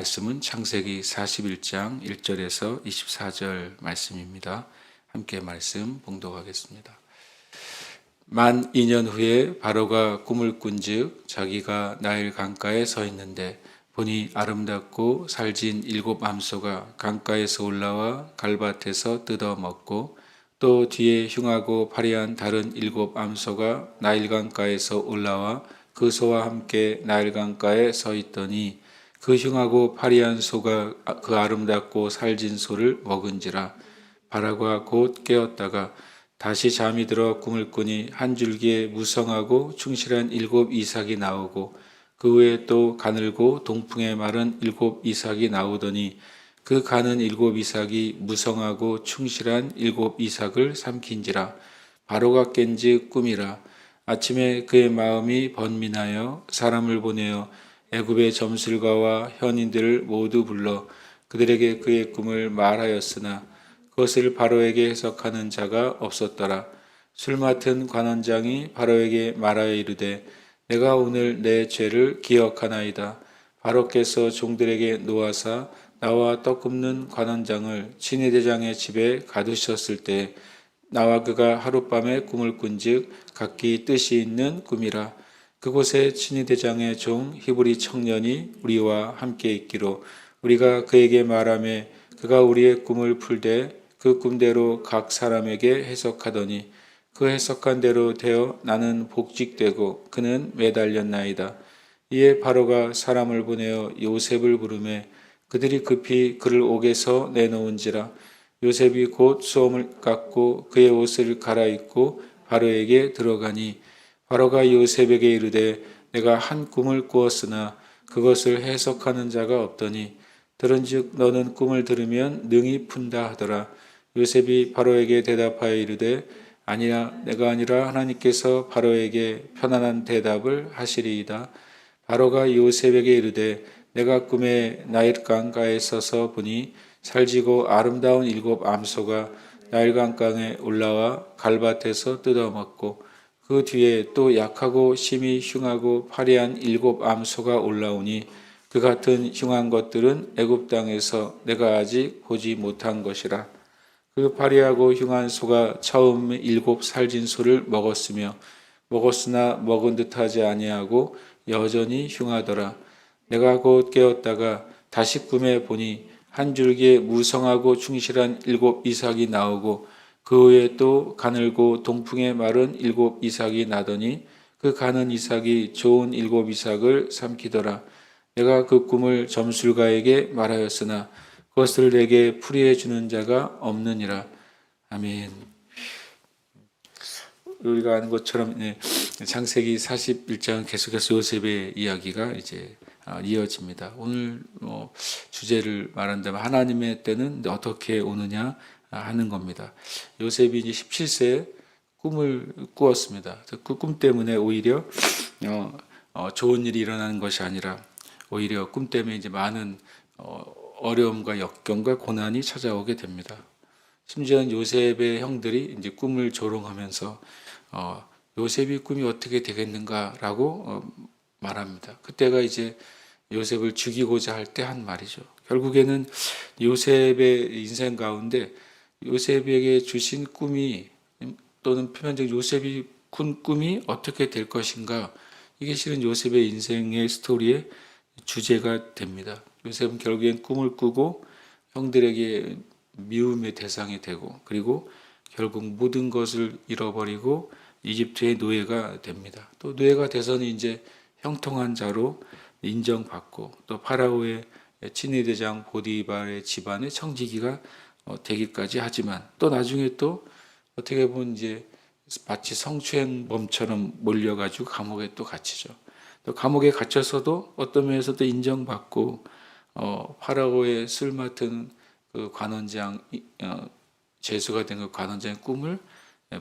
말씀은 창세기 41장 1절에서 24절 말씀입니다. 함께 말씀 봉독하겠습니다. 만 2년 후에 바로가 꿈을 꾼즉 자기가 나일 강가에 서 있는데 보니 아름답고 살진 7 암소가 강가에서 올라와 갈밭에서 뜯어 먹고 또 뒤에 흉하고 파리한 다른 7 암소가 나일 강가에서 올라와 그 소와 함께 나일 강가에 서 있더니 그 흉하고 파리한 소가 그 아름답고 살진 소를 먹은지라. 바라가 곧 깨었다가 다시 잠이 들어 꿈을 꾸니 한 줄기에 무성하고 충실한 7 이삭이 나오고 그 후에 또 가늘고 동풍에 마른 7 이삭이 나오더니 그 가는 7 이삭이 무성하고 충실한 7 이삭을 삼킨지라. 바로가 깬즉 꿈이라. 아침에 그의 마음이 번민하여 사람을 보내어 애굽의 점술가와 현인들을 모두 불러 그들에게 그의 꿈을 말하였으나 그것을 바로에게 해석하는 자가 없었더라. 술 맡은 관원장이 바로에게 말하여 이르되 내가 오늘 내 죄를 기억하나이다. 바로께서 종들에게 노하사 나와 떡 굽는 관원장을 친위대장의 집에 가두셨을 때 나와 그가 하룻밤에 꿈을 꾼즉 각기 뜻이 있는 꿈이라. 그곳에 친위대장의 종 히브리 청년이 우리와 함께 있기로 우리가 그에게 말하며 그가 우리의 꿈을 풀되 그 꿈대로 각 사람에게 해석하더니 그 해석한 대로 되어 나는 복직되고 그는 매달렸나이다. 이에 바로가 사람을 보내어 요셉을 부르매 그들이 급히 그를 옥에서 내놓은지라. 요셉이 곧 수염을 깎고 그의 옷을 갈아입고 바로에게 들어가니 바로가 요셉에게 이르되 내가 한 꿈을 꾸었으나 그것을 해석하는 자가 없더니 들은즉 너는 꿈을 들으면 능히 푼다 하더라. 요셉이 바로에게 대답하여 이르되 아니라 내가 아니라 하나님께서 바로에게 편안한 대답을 하시리이다. 바로가 요셉에게 이르되 내가 꿈에 나일 강가에 서서 보니 살지고 아름다운 7 암소가 나일 강가에 올라와 갈밭에서 뜯어먹고 그 뒤에 또 약하고 심히 흉하고 파리한 7 암소가 올라오니 그 같은 흉한 것들은 애굽 땅에서 내가 아직 보지 못한 것이라. 그 파리하고 흉한 소가 처음 7 살진 소를 먹었으며 먹었으나 먹은 듯하지 아니하고 여전히 흉하더라. 내가 곧 깨었다가 다시 꿈에 보니 한 줄기에 무성하고 충실한 7 이삭이 나오고 그 후에 또 가늘고 동풍에 마른 7 이삭이 나더니 그 가는 이삭이 좋은 7 이삭을 삼키더라. 내가 그 꿈을 점술가에게 말하였으나 그것을 내게 풀이해 주는 자가 없느니라. 아멘. 우리가 아는 것처럼 창세기 41장 계속해서 요셉의 이야기가 이제 이어집니다. 오늘 주제를 말한다면 하나님의 때는 어떻게 오느냐 하는 겁니다. 요셉이 이제 17세에 꿈을 꾸었습니다. 그 꿈 때문에 오히려 좋은 일이 일어나는 것이 아니라 오히려 꿈 때문에 이제 많은 어려움과 역경과 고난이 찾아오게 됩니다. 심지어 요셉의 형들이 이제 꿈을 조롱하면서 요셉이 꿈이 어떻게 되겠는가라고 말합니다. 그때가 이제 요셉을 죽이고자 할 때 한 말이죠. 결국에는 요셉의 인생 가운데 요셉에게 주신 꿈이 또는 표면적으로 요셉이 꾼 꿈이 어떻게 될 것인가, 이게 실은 요셉의 인생의 스토리의 주제가 됩니다. 요셉은 결국엔 꿈을 꾸고 형들에게 미움의 대상이 되고 그리고 결국 모든 것을 잃어버리고 이집트의 노예가 됩니다. 또 노예가 돼서는 이제 형통한 자로 인정받고 또 파라오의 친위대장 보디발의 집안의 청지기가 되기까지 하지만 또 나중에 또 어떻게 보면 이제 마치 성추행범처럼 몰려가지고 감옥에 또 갇히죠. 또 감옥에 갇혀서도 어떤 면에서도 인정받고 파라오의 술 맡은 그 관원장 죄수가 된 그 관원장의 꿈을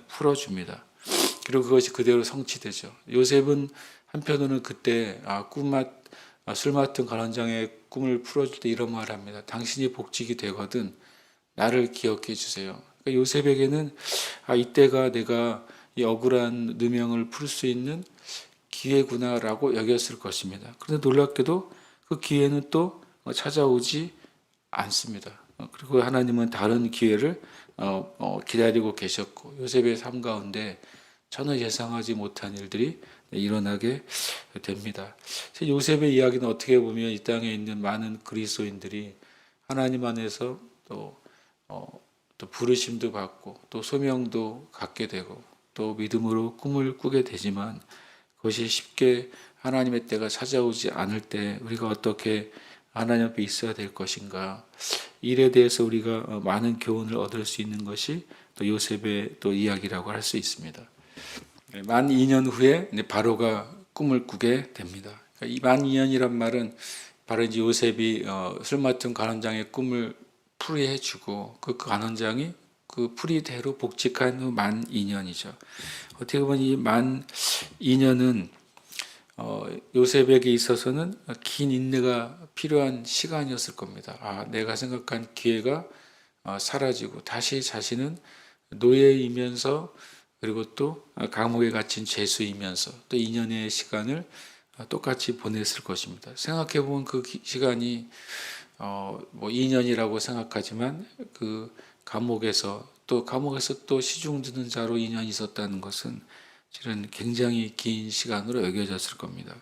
풀어줍니다. 그리고 그것이 그대로 성취되죠. 요셉은 한편으로는 그때 술 맡은 관원장의 꿈을 풀어줄 때 이런 말을 합니다. 당신이 복직이 되거든 나를 기억해 주세요. 그러니까 요셉에게는 이때가 내가 이 억울한 누명을 풀 수 있는 기회구나라고 여겼을 것입니다. 그런데 놀랍게도 그 기회는 또 찾아오지 않습니다. 그리고 하나님은 다른 기회를 기다리고 계셨고 요셉의 삶 가운데 전혀 예상하지 못한 일들이 일어나게 됩니다. 요셉의 이야기는 어떻게 보면 이 땅에 있는 많은 그리스도인들이 하나님 안에서 또 부르심도 받고 또 소명도 갖게 되고 또 믿음으로 꿈을 꾸게 되지만 그것이 쉽게 하나님의 때가 찾아오지 않을 때 우리가 어떻게 하나님 앞에 있어야 될 것인가, 일에 대해서 우리가 많은 교훈을 얻을 수 있는 것이 또 요셉의 또 이야기라고 할 수 있습니다. 만 2년 후에 바로가 꿈을 꾸게 됩니다. 이 만 2년이란 말은 바로 이제 요셉이 술 맡은 관원장의 꿈을 풀이해주고 그 관원장이 그 풀이대로 복직한 후 만 2년이죠. 어떻게 보면 이 만 2년은 요셉에게 있어서는 긴 인내가 필요한 시간이었을 겁니다. 내가 생각한 기회가 사라지고 다시 자신은 노예이면서 그리고 또 감옥에 갇힌 죄수이면서 또 2년의 시간을 똑같이 보냈을 것입니다. 생각해 보면 그 시간이 뭐 2년이라고 생각하지만 그 감옥에서 또 시중 듣는 자로 2년이 있었다는 것은 실은 굉장히 긴 시간으로 여겨졌을 겁니다.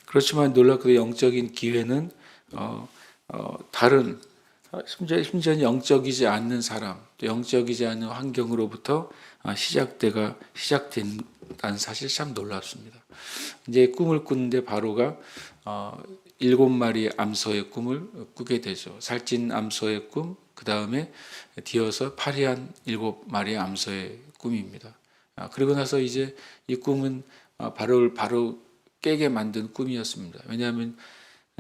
그렇지만 놀랍게도 영적인 기회는 다른 심지어 영적이지 않는 사람, 영적이지 않은 환경으로부터 시작된다는 사실 참 놀랍습니다. 이제 꿈을 꾸는데 바로가 7마리 암소의 꿈을 꾸게 되죠. 살찐 암소의 꿈, 그 다음에 뒤어서 파리한 7마리 암소의 꿈입니다. 그리고 나서 이제 이 꿈은 바로를 바로 깨게 만든 꿈이었습니다. 왜냐하면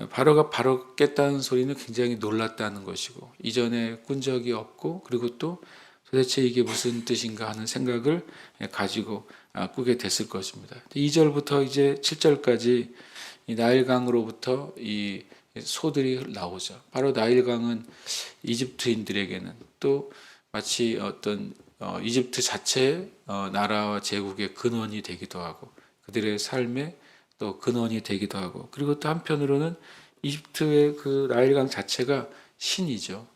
바로가 바로 깼다는 소리는 굉장히 놀랐다는 것이고 이전에 꾼 적이 없고 그리고 또 도대체 이게 무슨 뜻인가 하는 생각을 가지고 꾸게 됐을 것입니다. 2절부터 이제 7절까지 이 나일강으로부터 이 소들이 나오죠. 바로 나일강은 이집트인들에게는 또 마치 어떤 이집트 자체의 나라와 제국의 근원이 되기도 하고 그들의 삶의 또 근원이 되기도 하고 그리고 또 한편으로는 이집트의 그 나일강 자체가 신이죠.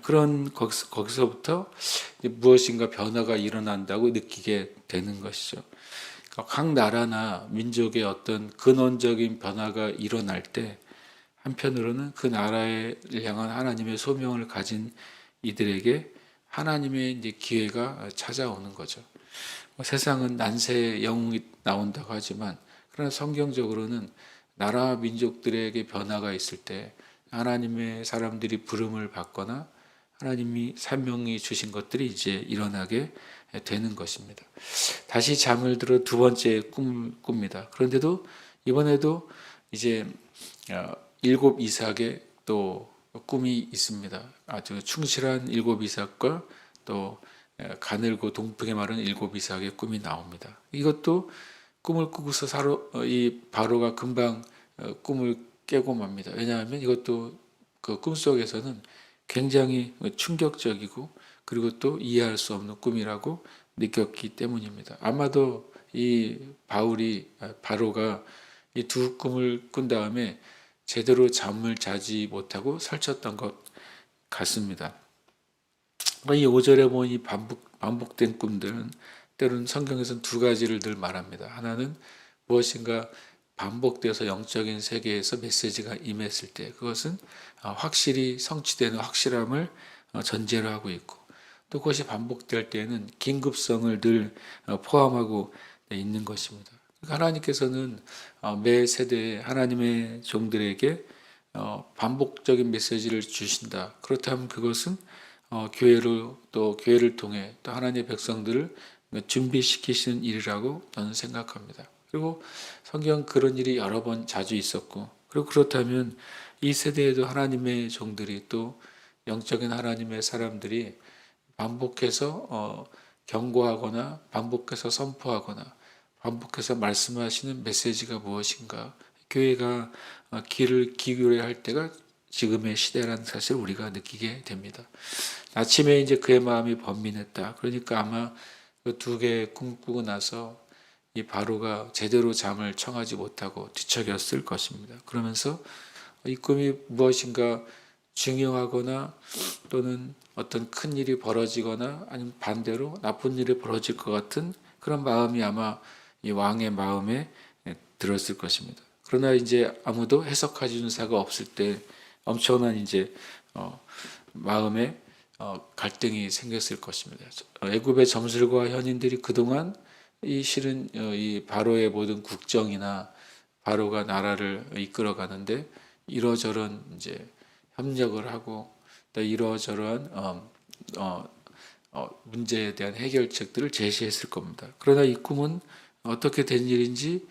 그런 거기서부터 무엇인가 변화가 일어난다고 느끼게 되는 것이죠. 각 나라나 민족의 어떤 근원적인 변화가 일어날 때 한편으로는 그 나라를 향한 하나님의 소명을 가진 이들에게 하나님의 이제 기회가 찾아오는 거죠. 세상은 난세의 영웅이 나온다고 하지만 그러나 성경적으로는 나라 민족들에게 변화가 있을 때 하나님의 사람들이 부름을 받거나 하나님이 사명이 주신 것들이 이제 일어나게 되는 것입니다. 다시 잠을 들어 두 번째 꿈을 꿉니다. 그런데도 이번에도 이제 7 이삭의 또 꿈이 있습니다. 아주 충실한 7 이삭과 또 가늘고 동풍에 마른 7 이삭의 꿈이 나옵니다. 이것도 꿈을 꾸고서 이 바로가 금방 꿈을 깨고 맙니다. 왜냐하면 이것도 그 꿈속에서는 굉장히 충격적이고 그리고 또 이해할 수 없는 꿈이라고 느꼈기 때문입니다. 아마도 이 바로가 이 두 꿈을 꾼 다음에 제대로 잠을 자지 못하고 설쳤던 것 같습니다. 이 5절에 보니 반복된 꿈들은 때로는 성경에서는 두 가지를 늘 말합니다. 하나는 무엇인가 반복돼서 영적인 세계에서 메시지가 임했을 때 그것은 확실히 성취되는 확실함을 전제로 하고 있고 또 그것이 반복될 때는 긴급성을 늘 포함하고 있는 것입니다. 하나님께서는 매 세대에 하나님의 종들에게 반복적인 메시지를 주신다. 그렇다면 그것은 교회를 통해 또 하나님의 백성들을 준비시키시는 일이라고 저는 생각합니다. 그리고 성경 그런 일이 여러 번 자주 있었고 그리고 그렇다면 이 세대에도 하나님의 종들이 또 영적인 하나님의 사람들이 반복해서 경고하거나 반복해서 선포하거나 반복해서 말씀하시는 메시지가 무엇인가 교회가 귀를 기울여야 할 때가 지금의 시대라는 사실을 우리가 느끼게 됩니다. 아침에 이제 그의 마음이 번민했다. 그러니까 아마 그 두 개의 꿈 꾸고 나서 이 바로가 제대로 잠을 청하지 못하고 뒤척였을 것입니다. 그러면서 이 꿈이 무엇인가 중요하거나 또는 어떤 큰 일이 벌어지거나 아니면 반대로 나쁜 일이 벌어질 것 같은 그런 마음이 아마 이 왕의 마음에 들었을 것입니다. 그러나 이제 아무도 해석해 주는 사가 없을 때 엄청난 이제 마음에 갈등이 생겼을 것입니다. 애굽의 점술과 현인들이 그동안 이 실은 이 바로의 모든 국정이나 바로가 나라를 이끌어 가는데 이러저런 이제 협력을 하고 또 이러저러한 문제에 대한 해결책들을 제시했을 겁니다. 그러나 이 꿈은 어떻게 된 일인지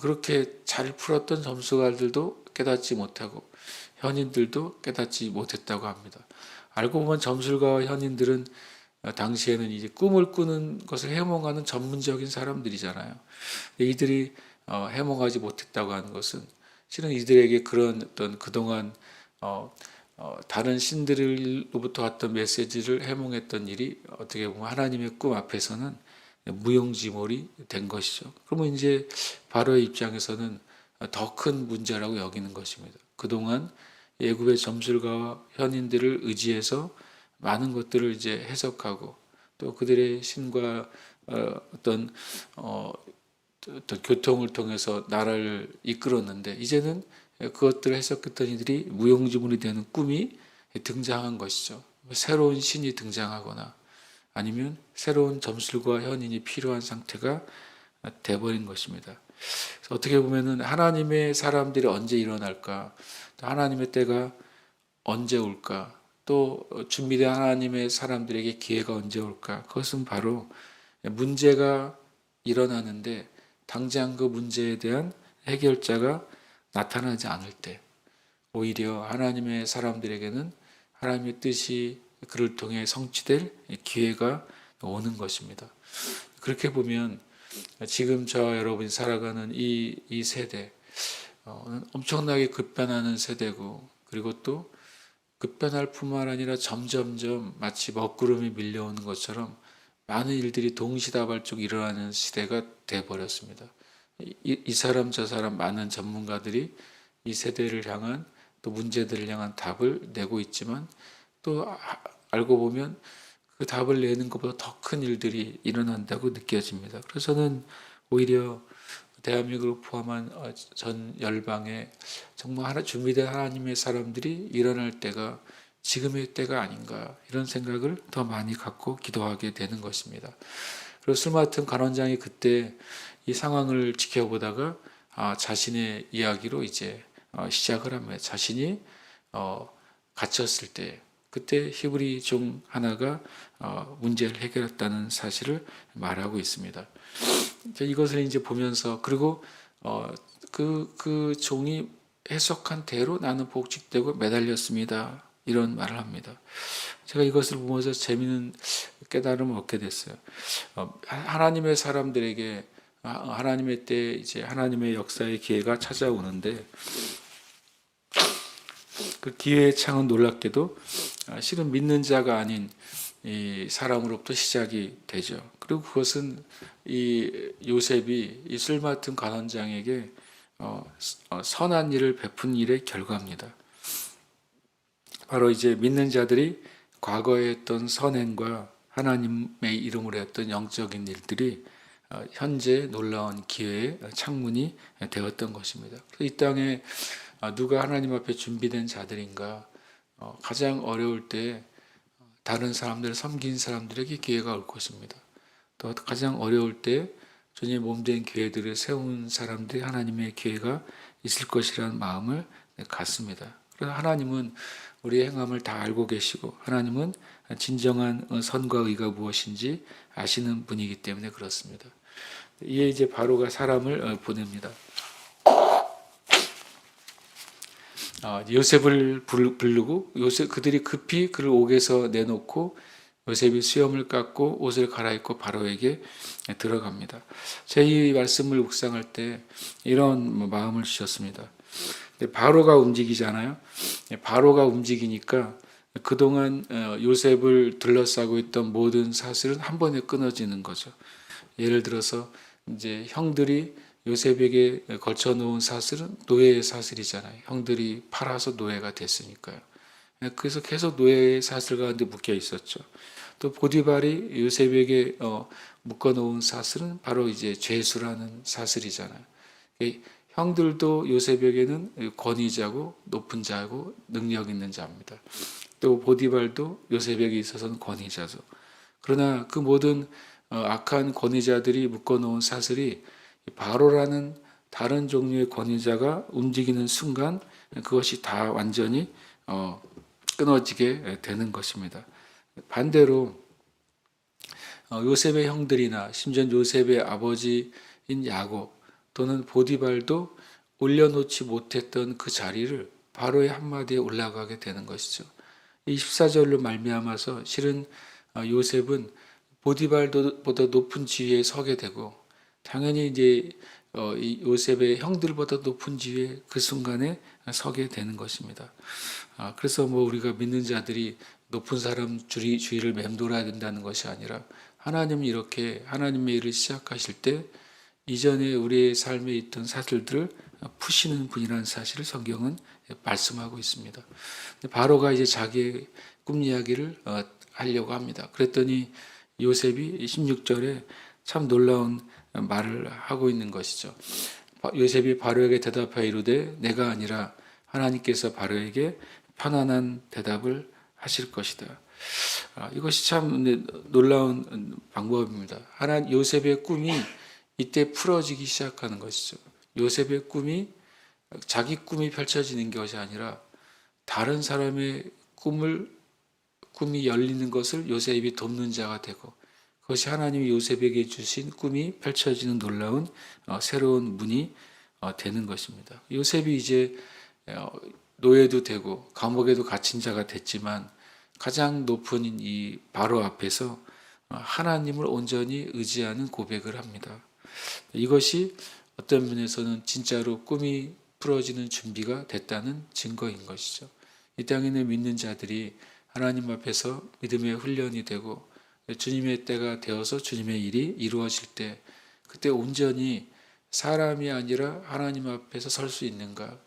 그렇게 잘 풀었던 점수가들도 깨닫지 못하고 현인들도 깨닫지 못했다고 합니다. 알고 보면 점술가와 현인들은 당시에는 이제 꿈을 꾸는 것을 해몽하는 전문적인 사람들이잖아요. 이들이 해몽하지 못했다고 하는 것은 실은 이들에게 그런 어떤 그동안 다른 신들로부터 왔던 메시지를 해몽했던 일이 어떻게 보면 하나님의 꿈 앞에서는 무용지물이 된 것이죠. 그러면 이제 바로의 입장에서는 더 큰 문제라고 여기는 것입니다. 그동안 애굽의 점술가와 현인들을 의지해서 많은 것들을 이제 해석하고 또 그들의 신과 어떤 교통을 통해서 나라를 이끌었는데 이제는 그것들을 해석했던 이들이 무용지물이 되는 꿈이 등장한 것이죠. 새로운 신이 등장하거나 아니면 새로운 점술과 현인이 필요한 상태가 돼버린 것입니다. 그래서 어떻게 보면은 하나님의 사람들이 언제 일어날까? 또 하나님의 때가 언제 올까? 또 준비된 하나님의 사람들에게 기회가 언제 올까? 그것은 바로 문제가 일어나는데 당장 그 문제에 대한 해결자가 나타나지 않을 때 오히려 하나님의 사람들에게는 하나님의 뜻이 그를 통해 성취될 기회가 오는 것입니다. 그렇게 보면 지금 저 여러분이 살아가는 이 세대 엄청나게 급변하는 세대고 그리고 또 급변할 뿐만 아니라 점점점 마치 먹구름이 밀려오는 것처럼 많은 일들이 동시다발적 일어나는 시대가 돼버렸습니다. 이 사람 저 사람 많은 전문가들이 이 세대를 향한 또 문제들을 향한 답을 내고 있지만 또 알고 보면 그 답을 내는 것보다 더 큰 일들이 일어난다고 느껴집니다. 그래서 저는 오히려 대한민국을 포함한 전 열방에 정말 준비된 하나님의 사람들이 일어날 때가 지금의 때가 아닌가 이런 생각을 더 많이 갖고 기도하게 되는 것입니다. 그리고 술 맡은 간원장이 그때 이 상황을 지켜보다가 자신의 이야기로 이제 시작을 합니다. 자신이 갇혔을 때 그때 히브리 종 하나가 문제를 해결했다는 사실을 말하고 있습니다. 이것을 이제 보면서 그리고 그 종이 해석한 대로 나는 복직되고 매달렸습니다. 이런 말을 합니다. 제가 이것을 보면서 재미있는 깨달음을 얻게 됐어요. 하나님의 사람들에게 하나님의 때 이제 하나님의 역사의 기회가 찾아오는데 그 기회의 창은 놀랍게도 실은 믿는 자가 아닌 이 사람으로부터 시작이 되죠. 그리고 그것은 이 요셉이 이 술 맡은 간원장에게 선한 일을 베푼 일의 결과입니다. 바로 이제 믿는 자들이 과거에 했던 선행과 하나님의 이름으로 했던 영적인 일들이 현재 놀라운 기회의 창문이 되었던 것입니다. 이 땅에 누가 하나님 앞에 준비된 자들인가? 가장 어려울 때 다른 사람들을 섬긴 사람들에게 기회가 올 것입니다. 또 가장 어려울 때 주님의 몸된 교회들을 세운 사람들이 하나님의 기회가 있을 것이라는 마음을 갖습니다. 그래서 하나님은 우리의 행함을 다 알고 계시고 하나님은 진정한 선과 의가 무엇인지 아시는 분이기 때문에 그렇습니다. 이에 이제 바로가 사람을 보냅니다. 요셉을 부르고 그들이 급히 그를 옥에서 내놓고 요셉이 수염을 깎고 옷을 갈아입고 바로에게 들어갑니다. 제 이 말씀을 묵상할 때 이런 마음을 주셨습니다. 바로가 움직이잖아요. 바로가 움직이니까 그동안 요셉을 둘러싸고 있던 모든 사슬은 한 번에 끊어지는 거죠. 예를 들어서 이제 형들이 요셉에게 걸쳐 놓은 사슬은 노예의 사슬이잖아요. 형들이 팔아서 노예가 됐으니까요. 그래서 계속 노예의 사슬 가운데 묶여 있었죠. 또 보디발이 요셉에게 묶어 놓은 사슬은 바로 이제 죄수라는 사슬이잖아요. 형들도 요셉에게는 권위자고 높은 자고 능력 있는 자입니다. 또 보디발도 요셉에게 있어서는 권위자죠. 그러나 그 모든 악한 권위자들이 묶어 놓은 사슬이 바로라는 다른 종류의 권위자가 움직이는 순간 그것이 다 완전히 끊어지게 되는 것입니다. 반대로 요셉의 형들이나 심지어 요셉의 아버지인 야곱 또는 보디발도 올려놓지 못했던 그 자리를 바로의 한마디에 올라가게 되는 것이죠. 이 14절로 말미암아서 실은 요셉은 보디발보다 높은 지위에 서게 되고 당연히 이제 이 요셉의 형들보다 높은 지위에 그 순간에 서게 되는 것입니다. 그래서 뭐 우리가 믿는 자들이 높은 사람 주위를 맴돌아야 된다는 것이 아니라 하나님이 이렇게 하나님의 일을 시작하실 때 이전에 우리의 삶에 있던 사슬들을 푸시는 분이라는 사실을 성경은 말씀하고 있습니다. 바로가 이제 자기의 꿈 이야기를 하려고 합니다. 그랬더니 요셉이 16절에 참 놀라운 말을 하고 있는 것이죠. 요셉이 바로에게 대답하여 이르되 내가 아니라 하나님께서 바로에게 편안한 대답을 하실 것이다. 이것이 참 놀라운 방법입니다. 요셉의 꿈이 이때 풀어지기 시작하는 것이죠. 요셉의 꿈이 자기 꿈이 펼쳐지는 것이 아니라 다른 사람의 꿈이 열리는 것을 요셉이 돕는 자가 되고 그것이 하나님이 요셉에게 주신 꿈이 펼쳐지는 놀라운 새로운 문이 되는 것입니다. 요셉이 이제 노예도 되고 감옥에도 갇힌 자가 됐지만 가장 높은 이 바로 앞에서 하나님을 온전히 의지하는 고백을 합니다. 이것이 어떤 면에서는 진짜로 꿈이 풀어지는 준비가 됐다는 증거인 것이죠. 이 땅에 있는 믿는 자들이 하나님 앞에서 믿음의 훈련이 되고 주님의 때가 되어서 주님의 일이 이루어질 때 그때 온전히 사람이 아니라 하나님 앞에서 설 수 있는가,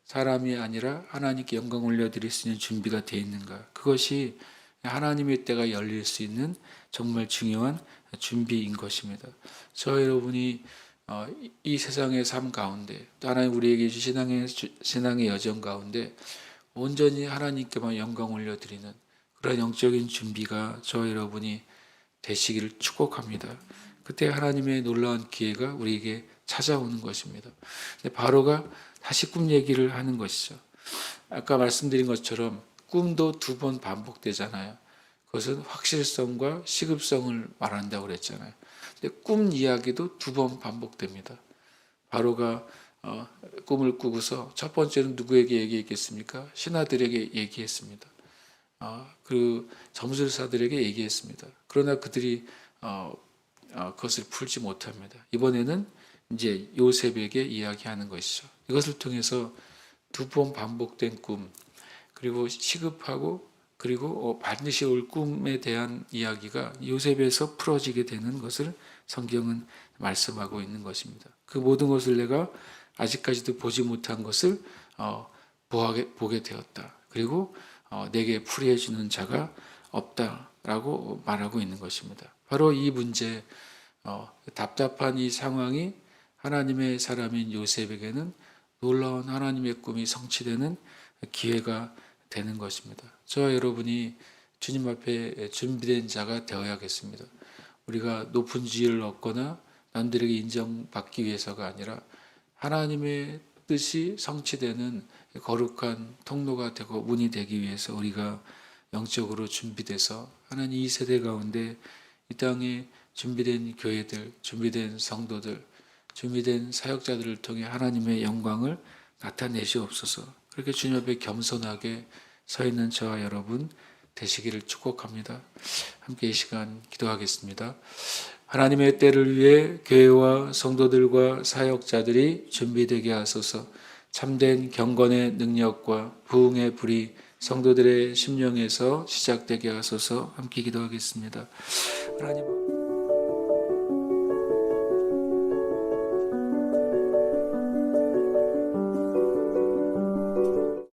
사람이 아니라 하나님께 영광 올려드릴 수 있는 준비가 되어 있는가, 그것이 하나님의 때가 열릴 수 있는 정말 중요한 준비인 것입니다. 저 여러분이 이 세상의 삶 가운데 또 하나님 우리에게 주신 신앙의 여정 가운데 온전히 하나님께만 영광 올려드리는 그런 영적인 준비가 저 여러분이 되시기를 축복합니다. 그때 하나님의 놀라운 기회가 우리에게 찾아오는 것입니다. 바로가 다시 꿈 얘기를 하는 것이죠. 아까 말씀드린 것처럼 꿈도 2번 반복되잖아요. 그것은 확실성과 시급성을 말한다고 그랬잖아요. 근데 꿈 이야기도 2번 반복됩니다. 바로가 꿈을 꾸고서 첫 번째는 누구에게 얘기했겠습니까? 신하들에게 얘기했습니다. 그 점술사들에게 얘기했습니다. 그러나 그들이 그것을 풀지 못합니다. 이번에는 이제 요셉에게 이야기하는 것이죠. 이것을 통해서 2번 반복된 꿈, 그리고 시급하고 그리고 반드시 올 꿈에 대한 이야기가 요셉에서 풀어지게 되는 것을 성경은 말씀하고 있는 것입니다. 그 모든 것을 내가 아직까지도 보지 못한 것을 보게 되었다. 그리고 내게 풀이해 주는 자가 없다라고 말하고 있는 것입니다. 바로 이 문제, 답답한 이 상황이 하나님의 사람인 요셉에게는 놀라운 하나님의 꿈이 성취되는 기회가 되는 것입니다. 저와 여러분이 주님 앞에 준비된 자가 되어야겠습니다. 우리가 높은 지위를 얻거나 남들에게 인정받기 위해서가 아니라 하나님의 뜻이 성취되는 거룩한 통로가 되고 문이 되기 위해서 우리가 영적으로 준비돼서 하나님 이 세대 가운데 이 땅에 준비된 교회들, 준비된 성도들, 준비된 사역자들을 통해 하나님의 영광을 나타내시옵소서. 그렇게 주님 앞에 겸손하게 서 있는 저와 여러분 되시기를 축복합니다. 함께 이 시간 기도하겠습니다. 하나님의 때를 위해 교회와 성도들과 사역자들이 준비되게 하소서. 참된 경건의 능력과 부흥의 불이 성도들의 심령에서 시작되게 하소서. 함께 기도하겠습니다. 하나님